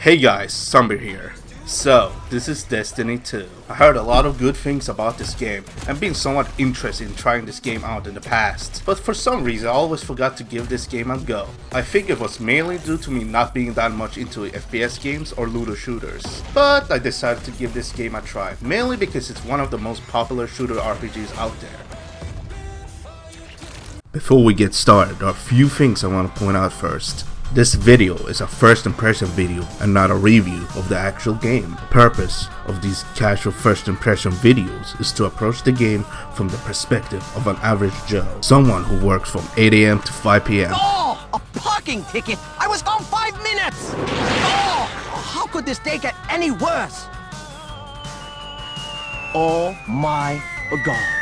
Hey guys, Summber here. So, this is Destiny 2. I heard a lot of good things about this game and been somewhat interested in trying this game out in the past. But for some reason I always forgot to give this game a go. I think it was mainly due to me not being that much into FPS games or looter shooters. But I decided to give this game a try, mainly because it's one of the most popular shooter RPGs out there. Before we get started, there are a few things I want to point out first. This video is a first impression video and not a review of the actual game. The purpose of these casual first impression videos is to approach the game from the perspective of an average Joe. Someone who works from 8 AM to 5 PM. Oh, a parking ticket! I was home 5 minutes! Oh, how could this day get any worse? Oh my God.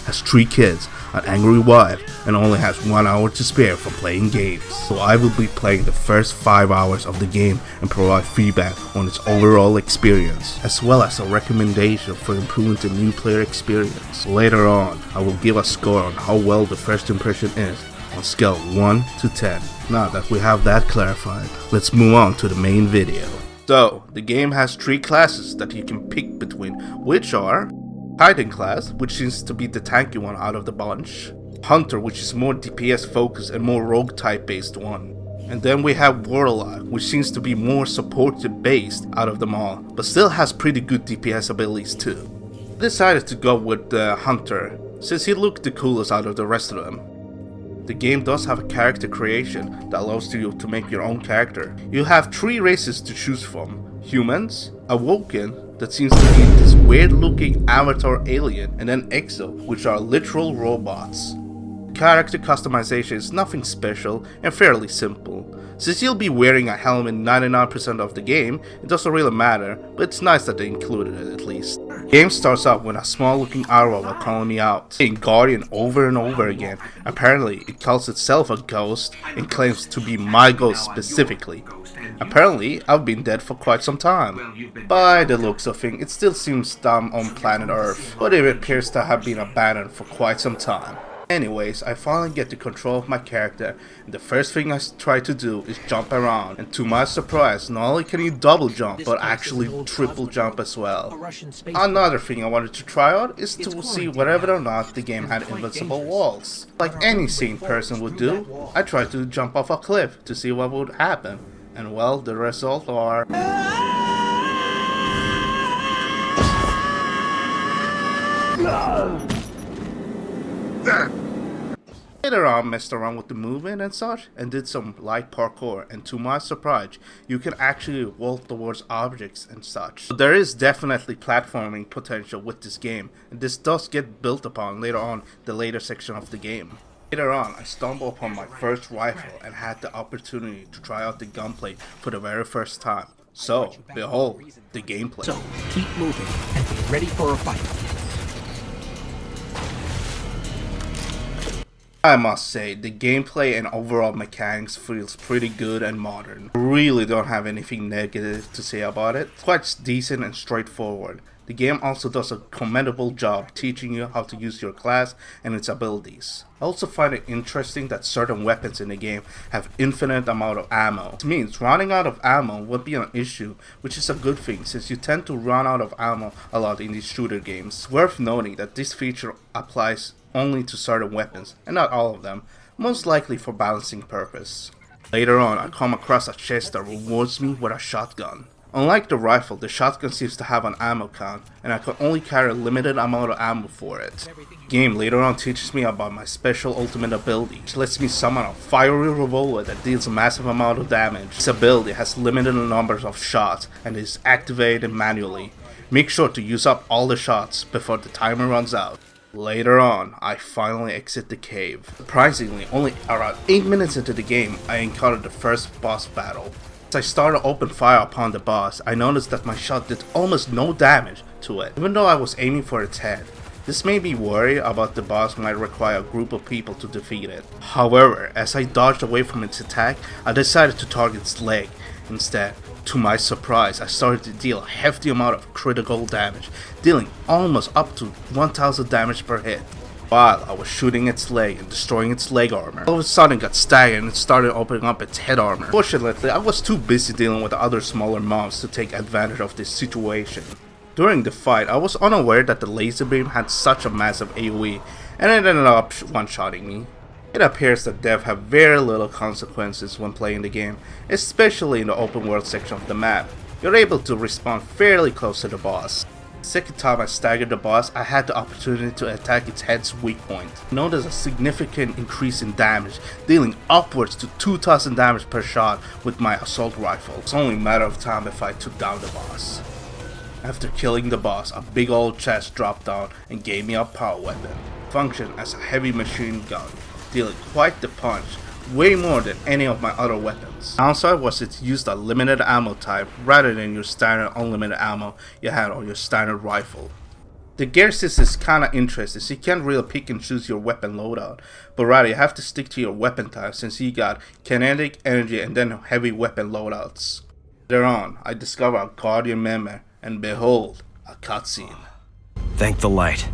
Has 3 kids, an angry wife, and only has 1 hour to spare from playing games. So I will be playing the first 5 hours of the game and provide feedback on its overall experience, as well as a recommendation for improving the new player experience. Later on, I will give a score on how well the first impression is on scale 1 to 10. Now that we have that clarified, let's move on to the main video. So, the game has 3 classes that you can pick between, which are Titan class, which seems to be the tanky one out of the bunch. Hunter, which is more DPS focused and more rogue type based one. And then we have Warlock, which seems to be more supportive based out of them all, but still has pretty good DPS abilities too. I decided to go with the Hunter, since he looked the coolest out of the rest of them. The game does have a character creation that allows you to make your own character. You have 3 races to choose from: humans, Awoken, that seems to be this weird looking avatar alien, and then Exo, which are literal robots. Character customization is nothing special and fairly simple. Since you'll be wearing a helmet 99% of the game, it doesn't really matter, but it's nice that they included it at least. The game starts off with a small looking unravel calling me out, saying Guardian over and over again. Apparently it calls itself a ghost and claims to be my ghost specifically. Apparently I've been dead for quite some time. By the looks of things, it still seems dumb on planet Earth, but it appears to have been abandoned for quite some time. Anyways, I finally get the control of my character, and the first thing I try to do is jump around, and to my surprise, not only can you double jump, but actually triple jump as well. Another thing I wanted to try out is to see whether or not the game had invincible walls. Like any sane person would do, I tried to jump off a cliff to see what would happen, and well, the result are... Later on, messed around with the movement and such, and did some light parkour, and to my surprise, you can actually vault towards objects and such. So there is definitely platforming potential with this game, and this does get built upon later on the later section of the game. Later on, I stumbled upon my first rifle and had the opportunity to try out the gunplay for the very first time. So, behold, the gameplay. So, keep moving and be ready for a fight. I must say, the gameplay and overall mechanics feels pretty good and modern. I really don't have anything negative to say about it. It's quite decent and straightforward. The game also does a commendable job teaching you how to use your class and its abilities. I also find it interesting that certain weapons in the game have infinite amount of ammo. This means running out of ammo won't be an issue, which is a good thing since you tend to run out of ammo a lot in these shooter games. It's worth noting that this feature applies only to certain weapons, and not all of them, most likely for balancing purpose. Later on, I come across a chest that rewards me with a shotgun. Unlike the rifle, the shotgun seems to have an ammo count, and I can only carry a limited amount of ammo for it. The game later on teaches me about my special ultimate ability, which lets me summon a fiery revolver that deals a massive amount of damage. This ability has limited numbers of shots and is activated manually. Make sure to use up all the shots before the timer runs out. Later on, I finally exit the cave. Surprisingly, only around 8 minutes into the game, I encountered the first boss battle. As I started to open fire upon the boss, I noticed that my shot did almost no damage to it, even though I was aiming for its head. This made me worry about the boss might require a group of people to defeat it. However, as I dodged away from its attack, I decided to target its leg instead. To my surprise, I started to deal a hefty amount of critical damage, dealing almost up to 1000 damage per hit. While I was shooting its leg and destroying its leg armor, all of a sudden it got staggered and started opening up its head armor. Fortunately, I was too busy dealing with other smaller mobs to take advantage of this situation. During the fight, I was unaware that the laser beam had such a massive AoE, and it ended up one-shotting me. It appears that death have very little consequences when playing the game, especially in the open world section of the map. You're able to respawn fairly close to the boss. The second time I staggered the boss, I had the opportunity to attack its head's weak point. Notice a significant increase in damage, dealing upwards to 2000 damage per shot with my assault rifle. It's only a matter of time if I took down the boss. After killing the boss, a big old chest dropped down and gave me a power weapon. It functioned as a heavy machine gun, dealing quite the punch, way more than any of my other weapons. Downside was it used a limited ammo type rather than your standard unlimited ammo you had on your standard rifle. The gear system is kinda interesting, so you can't really pick and choose your weapon loadout, but rather you have to stick to your weapon type since you got kinetic, energy, and then heavy weapon loadouts. Later on, I discovered a Guardian member, and behold, a cutscene. Thank the light.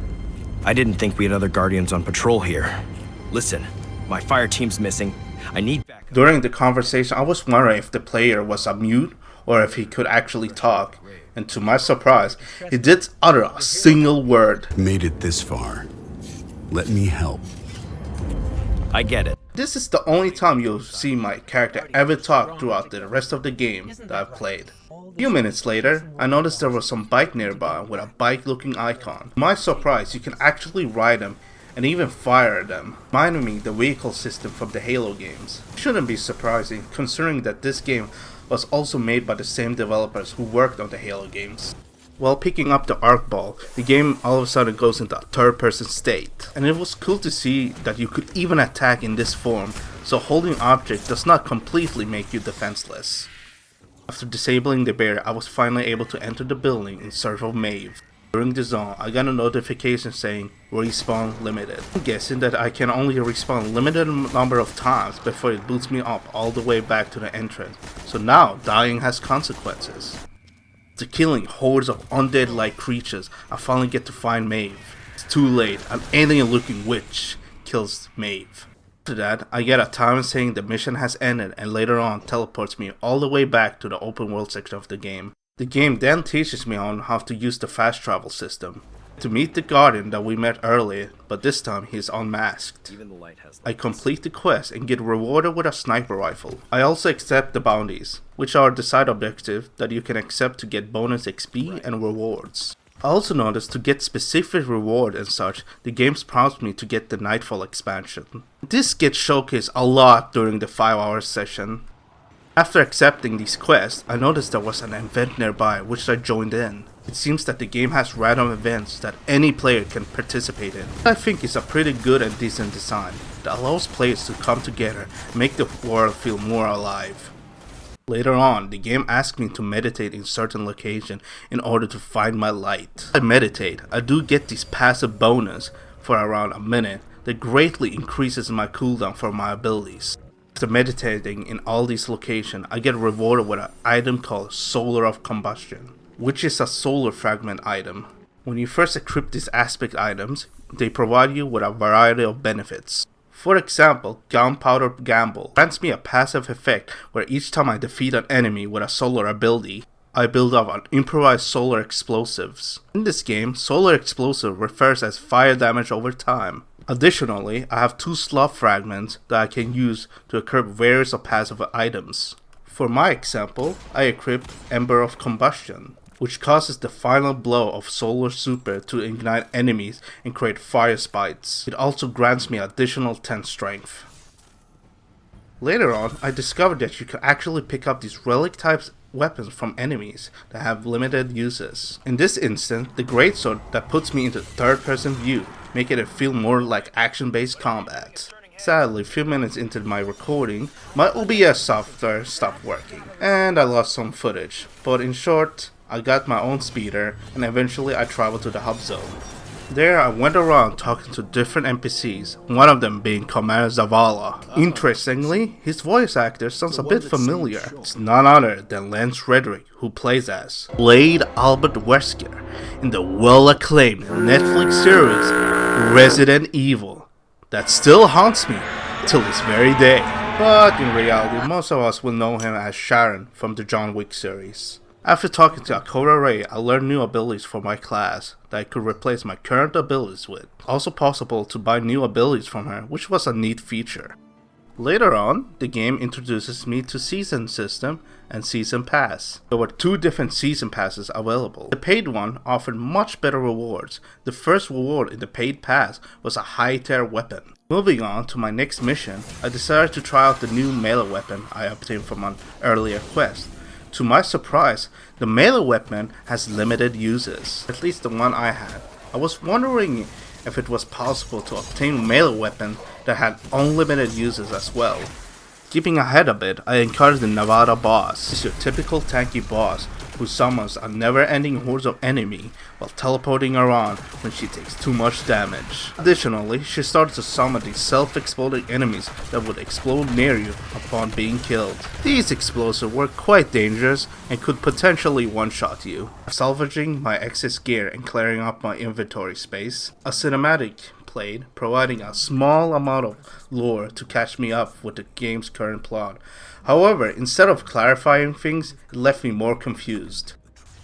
I didn't think we had other Guardians on patrol here. Listen, my fire team's missing. I need backup. During the conversation, I was wondering if the player was a mute or if he could actually talk, and to my surprise, he did utter a single word. Made it this far. Let me help. I get it. This is the only time you'll see my character ever talk throughout the rest of the game that I've played. A few minutes later, I noticed there was some bike nearby with a bike looking icon. To my surprise, you can actually ride them and even fire them, reminding me the vehicle system from the Halo games. It shouldn't be surprising considering that this game was also made by the same developers who worked on the Halo games. While picking up the arc ball, the game all of a sudden goes into a third-person state, and it was cool to see that you could even attack in this form, so holding object does not completely make you defenseless. After disabling the barrier, I was finally able to enter the building in search of Maeve. During the zone, I got a notification saying respawn limited. I'm guessing that I can only respawn limited number of times before it boots me up all the way back to the entrance, so now dying has consequences. After killing hordes of undead-like creatures, I finally get to find Maeve. It's too late, an alien-looking witch kills Maeve. After that, I get a time saying the mission has ended and later on teleports me all the way back to the open world section of the game. The game then teaches me on how to use the fast travel system. To meet the Guardian that we met earlier, but this time he's unmasked. I complete the quest and get rewarded with a sniper rifle. I also accept the bounties, which are the side objective that you can accept to get bonus XP and rewards. I also noticed to get specific reward and such, the game prompts me to get the Nightfall expansion. This gets showcased a lot during the 5-hour session. After accepting these quests, I noticed there was an event nearby which I joined in. It seems that the game has random events that any player can participate in. I think it's a pretty good and decent design that allows players to come together and make the world feel more alive. Later on, the game asks me to meditate in certain location in order to find my light. When I meditate, I do get this passive bonus for around a minute that greatly increases my cooldown for my abilities. After meditating in all these locations, I get rewarded with an item called Solar of Combustion, which is a solar fragment item. When you first equip these aspect items, they provide you with a variety of benefits. For example, Gunpowder Gamble grants me a passive effect where each time I defeat an enemy with a solar ability, I build up an improvised solar explosives. In this game, solar explosive refers as fire damage over time. Additionally, I have 2 sloth fragments that I can use to equip various passive items. For my example, I equipped Ember of Combustion, which causes the final blow of Solar Super to ignite enemies and create fire spikes. It also grants me additional 10 strength. Later on, I discovered that you can actually pick up these relic types weapons from enemies that have limited uses. In this instance, the greatsword that puts me into third-person view, making it feel more like action-based combat. Sadly, a few minutes into my recording, my OBS software stopped working, and I lost some footage. But in short, I got my own speeder, and eventually I traveled to the hub zone. There I went around talking to different NPCs, one of them being Commander Zavala. Interestingly, his voice actor sounds a bit familiar. It's none other than Lance Reddick, who plays as Blade Albert Wesker in the well-acclaimed Netflix series Resident Evil. That still haunts me till this very day. But in reality, most of us will know him as Sharon from the John Wick series. After talking to Akora Ray, I learned new abilities for my class that I could replace my current abilities with. Also possible to buy new abilities from her, which was a neat feature. Later on, the game introduces me to Season System and Season Pass. There were two different Season Passes available. The paid one offered much better rewards. The first reward in the paid pass was a high-tier weapon. Moving on to my next mission, I decided to try out the new melee weapon I obtained from an earlier quest. To my surprise, the melee weapon has limited uses, at least the one I had. I was wondering if it was possible to obtain a melee weapon that had unlimited uses as well. Skipping ahead a bit, I encountered the Nevada boss. It's your typical tanky boss who summons a never-ending horde of enemy while teleporting around when she takes too much damage. Additionally, she started to summon these self-exploding enemies that would explode near you upon being killed. These explosives were quite dangerous and could potentially one-shot you. Salvaging my excess gear and clearing up my inventory space, a cinematic played, providing a small amount of lore to catch me up with the game's current plot. However, instead of clarifying things, it left me more confused.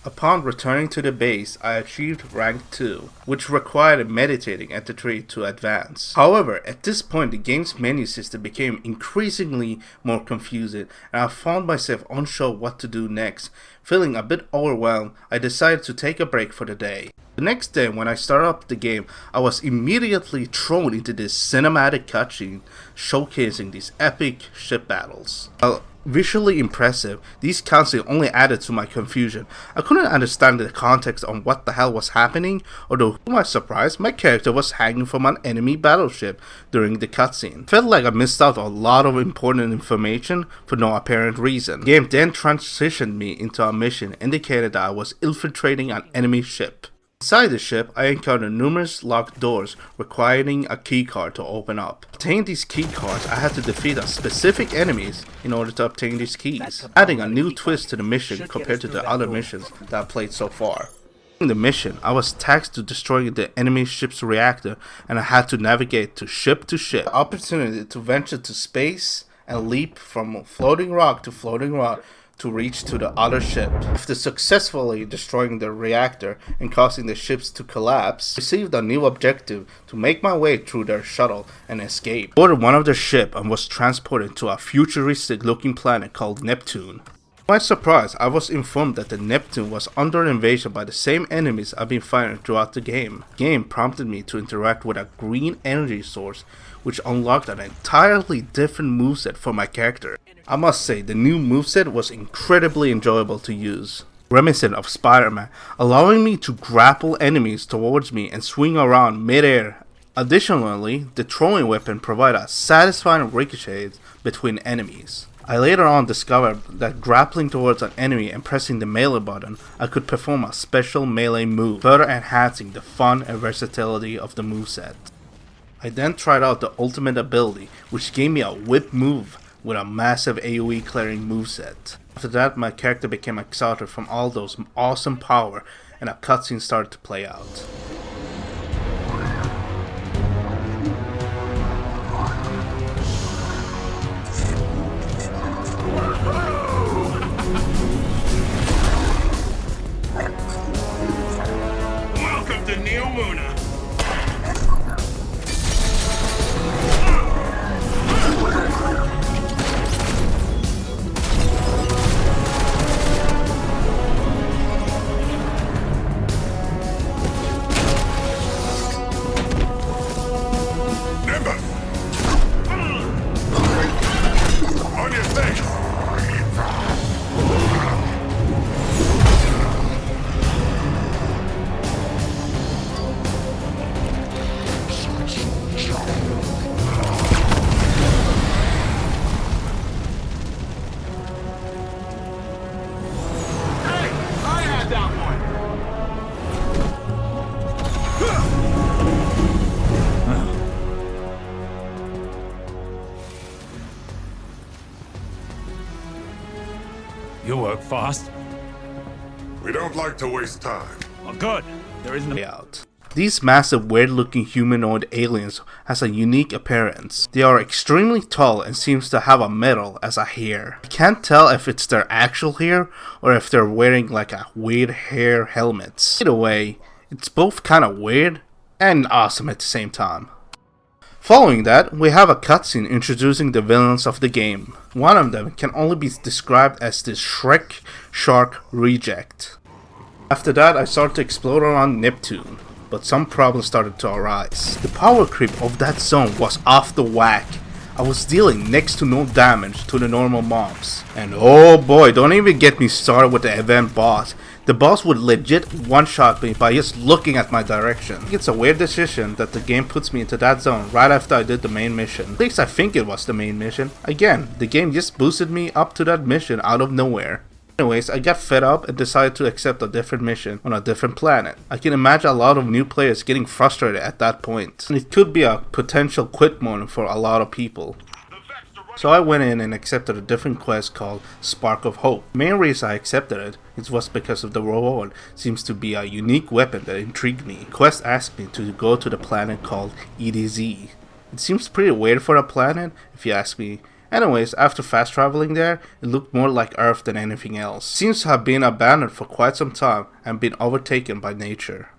Upon returning to the base, I achieved rank 2, which required meditating at the tree to advance. However, at this point the game's menu system became increasingly more confusing and I found myself unsure what to do next. Feeling a bit overwhelmed, I decided to take a break for the day. The next day when I started up the game, I was immediately thrown into this cinematic cutscene showcasing these epic ship battles. While visually impressive, these cutscenes only added to my confusion. I couldn't understand the context on what the hell was happening, although to my surprise, my character was hanging from an enemy battleship during the cutscene. Felt like I missed out on a lot of important information for no apparent reason. The game then transitioned me into a mission indicated that I was infiltrating an enemy ship. Inside the ship, I encountered numerous locked doors requiring a keycard to open up. To obtain these keycards, I had to defeat a specific enemies in order to obtain these keys, adding a new twist to the mission compared to the other missions that I played so far. In the mission, I was tasked to destroying the enemy ship's reactor and I had to navigate to ship. The opportunity to venture to space and leap from floating rock to floating rock to reach to the other ship. After successfully destroying the reactor and causing the ships to collapse, I received a new objective to make my way through their shuttle and escape. I boarded one of their ships and was transported to a futuristic looking planet called Neptune. To my surprise, I was informed that the Neptune was under invasion by the same enemies I've been fighting throughout the game. The game prompted me to interact with a green energy source which unlocked an entirely different moveset for my character. I must say, the new moveset was incredibly enjoyable to use, reminiscent of Spider-Man, allowing me to grapple enemies towards me and swing around mid-air. Additionally, the throwing weapon provided a satisfying ricochet between enemies. I later on discovered that grappling towards an enemy and pressing the melee button, I could perform a special melee move, further enhancing the fun and versatility of the moveset. I then tried out the ultimate ability, which gave me a whip move with a massive AoE clearing moveset. After that, my character became exhausted from all those awesome power and a cutscene started to play out. Welcome to Neo Muna. You work fast. We don't like to waste time. Oh, good. There isn't a... Out. These massive weird looking humanoid aliens has a unique appearance. They are extremely tall and seems to have a medal as a hair. I can't tell if it's their actual hair or if they're wearing like a weird hair helmets. Either way, it's both kind of weird and awesome at the same time. Following that, we have a cutscene introducing the villains of the game. One of them can only be described as this Shrek Shark reject. After that, I started to explore around Neptune, but some problems started to arise. The power creep of that zone was off the whack. I was dealing next to no damage to the normal mobs. And oh boy, don't even get me started with the event boss. The boss would legit one-shot me by just looking at my direction. It's a weird decision that the game puts me into that zone right after I did the main mission. At least I think it was the main mission. Again, the game just boosted me up to that mission out of nowhere. Anyways, I got fed up and decided to accept a different mission on a different planet. I can imagine a lot of new players getting frustrated at that point. And it could be a potential quit moment for a lot of people. So I went in and accepted a different quest called Spark of Hope. The main reason I accepted it was because of the reward. Seems to be a unique weapon that intrigued me. The quest asked me to go to the planet called EDZ. It seems pretty weird for a planet, if you ask me. Anyways, after fast traveling there, it looked more like Earth than anything else. It seems to have been abandoned for quite some time and been overtaken by nature.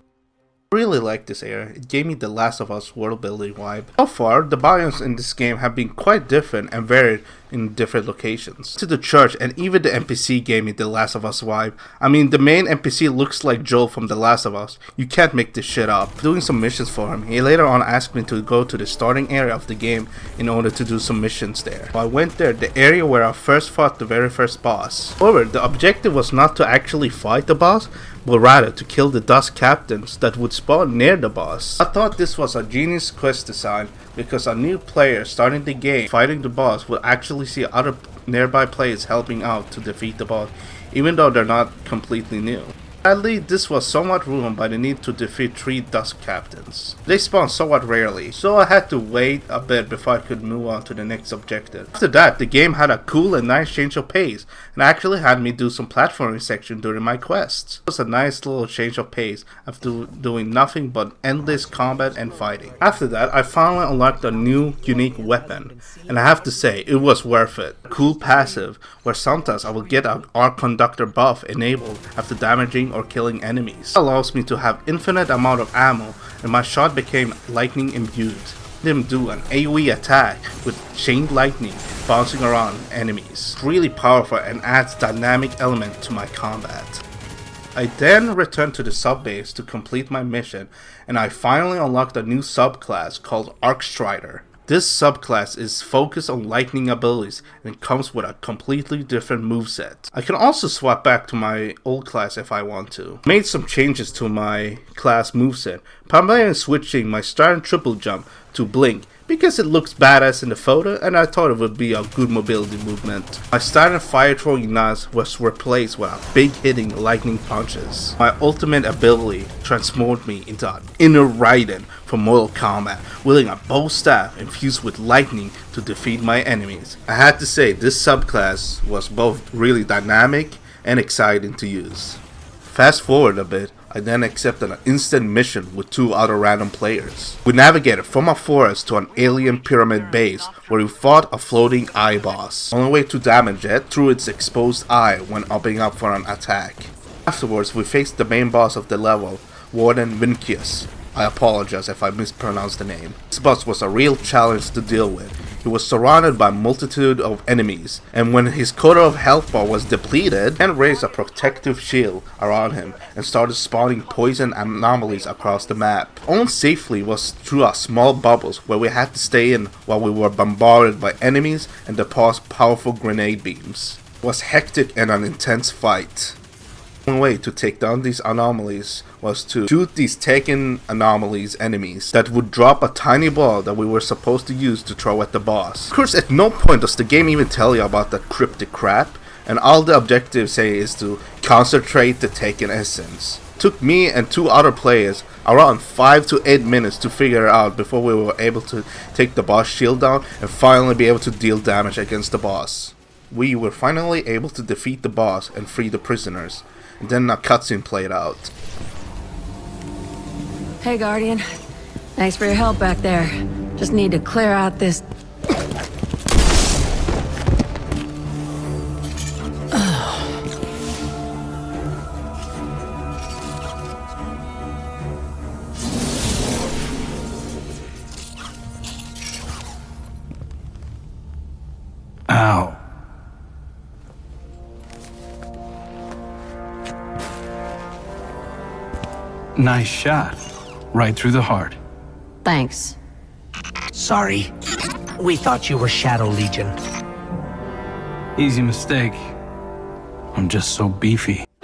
I really like this area. It gave me the Last of Us world building vibe. So far, the biomes in this game have been quite different and varied in different locations. To the church, and even the NPC gave me the Last of Us vibe. I mean, the main NPC looks like Joel from The Last of Us. You can't make this shit up. Doing some missions for him, he later on asked me to go to the starting area of the game in order to do some missions there. So I went there, the area where I first fought the very first boss. However, the objective was not to actually fight the boss, but rather to kill the dust captains that would spawn near the boss. I thought this was a genius quest design because a new player starting the game fighting the boss would actually see other nearby players helping out to defeat the boss, even though they're not completely new. Sadly, this was somewhat ruined by the need to defeat 3 dust captains. They spawn somewhat rarely, so I had to wait a bit before I could move on to the next objective. After that, the game had a cool and nice change of pace, and actually had me do some platforming section during my quests. It was a nice little change of pace after doing nothing but endless combat and fighting. After that, I finally unlocked a new unique weapon, and I have to say, it was worth it. Cool passive, where sometimes I will get an arc conductor buff enabled after damaging or killing enemies. It allows me to have infinite amount of ammo, and my shot became lightning imbued. Them do an AoE attack with chain lightning bouncing around enemies. It's really powerful and adds dynamic element to my combat. I then returned to the sub base to complete my mission, and I finally unlocked a new subclass called Arc Strider. This subclass is focused on lightning abilities and it comes with a completely different moveset. I can also swap back to my old class if I want to. I made some changes to my class moveset, primarily switching my start and triple jump to blink because it looks badass in the photo and I thought it would be a good mobility movement. My start and fire throwing knives was replaced with a big hitting lightning punches. My ultimate ability transformed me into an inner Raiden from Mortal Kombat, wielding a bow staff infused with lightning to defeat my enemies. I had to say this subclass was both really dynamic and exciting to use. Fast forward a bit, I then accepted an instant mission with 2 other random players. We navigated from a forest to an alien pyramid base where we fought a floating eye boss. Only way to damage it through its exposed eye when opening up for an attack. Afterwards, we faced the main boss of the level, Warden Vincius. I apologize if I mispronounced the name. This boss was a real challenge to deal with. He was surrounded by a multitude of enemies, and when his quota of health bar was depleted, he raised a protective shield around him and started spawning poison anomalies across the map. Only safely was through a small bubbles where we had to stay in while we were bombarded by enemies and deploy powerful grenade beams. It was hectic and an intense fight. One way to take down these anomalies was to shoot these taken anomalies enemies that would drop a tiny ball that we were supposed to use to throw at the boss. Of course, at no point does the game even tell you about that cryptic crap, and all the objectives say is to concentrate the taken essence. It took me and 2 other players around 5 to 8 minutes to figure it out before we were able to take the boss shield down and finally be able to deal damage against the boss. We were finally able to defeat the boss and free the prisoners. And then a cutscene played out. Hey, Guardian. Thanks for your help back there. Just need to clear out this... Ow. Nice shot. Right through the heart. Thanks. Sorry. We thought you were Shadow Legion. Easy mistake. I'm just so beefy. And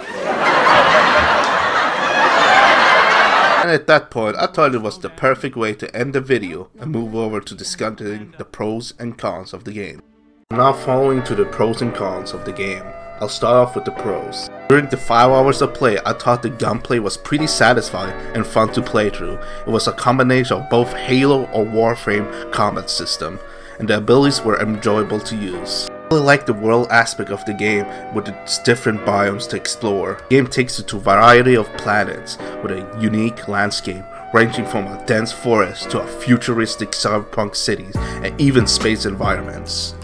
at that point, I thought it was the perfect way to end the video and move over to discussing the pros and cons of the game. Now following to the pros and cons of the game, I'll start off with the pros. During the 5 hours of play, I thought the gunplay was pretty satisfying and fun to play through. It was a combination of both Halo or Warframe combat system, and the abilities were enjoyable to use. I really like the world aspect of the game with its different biomes to explore. The game takes you to a variety of planets with a unique landscape ranging from a dense forest to a futuristic cyberpunk cities and even space environments.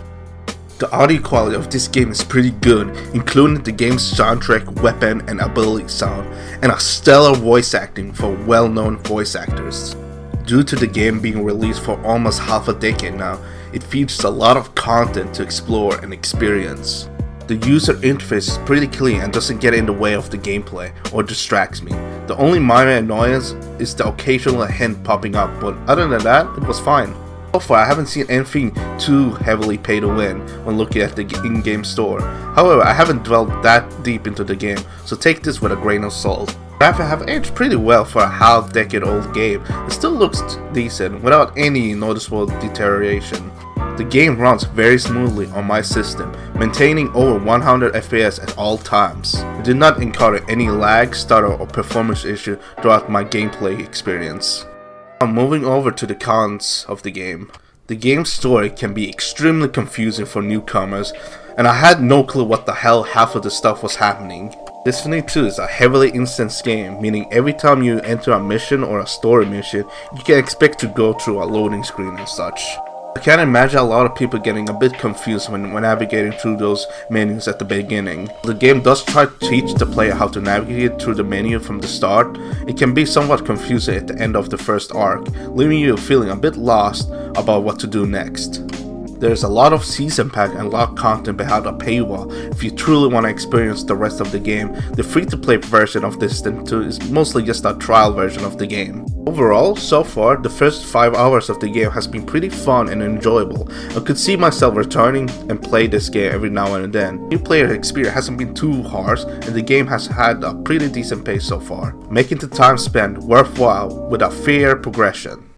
The audio quality of this game is pretty good, including the game's soundtrack, weapon and ability sound, and a stellar voice acting for well-known voice actors. Due to the game being released for almost half a decade now, it features a lot of content to explore and experience. The user interface is pretty clean and doesn't get in the way of the gameplay or distracts me. The only minor annoyance is the occasional hint popping up, but other than that, it was fine. So far, I haven't seen anything too heavily pay to win when looking at the in-game store. However, I haven't dwelled that deep into the game, so take this with a grain of salt. Graphics have aged pretty well for a half-decade-old game. It still looks decent without any noticeable deterioration. The game runs very smoothly on my system, maintaining over 100 FPS at all times. I did not encounter any lag, stutter, or performance issue throughout my gameplay experience. Now moving over to the cons of the game. The game's story can be extremely confusing for newcomers, and I had no clue what the hell half of the stuff was happening. Destiny 2 is a heavily instanced game, meaning every time you enter a mission or a story mission, you can expect to go through a loading screen and such. I can imagine a lot of people getting a bit confused when navigating through those menus at the beginning. The game does try to teach the player how to navigate through the menu from the start. It can be somewhat confusing at the end of the first arc, leaving you feeling a bit lost about what to do next. There's a lot of season pack and locked content behind a paywall. If you truly want to experience the rest of the game, the free-to-play version of Destiny 2 is mostly just a trial version of the game. Overall, so far, the first 5 hours of the game has been pretty fun and enjoyable. I could see myself returning and play this game every now and then. New player experience hasn't been too harsh, and the game has had a pretty decent pace so far, making the time spent worthwhile with a fair progression.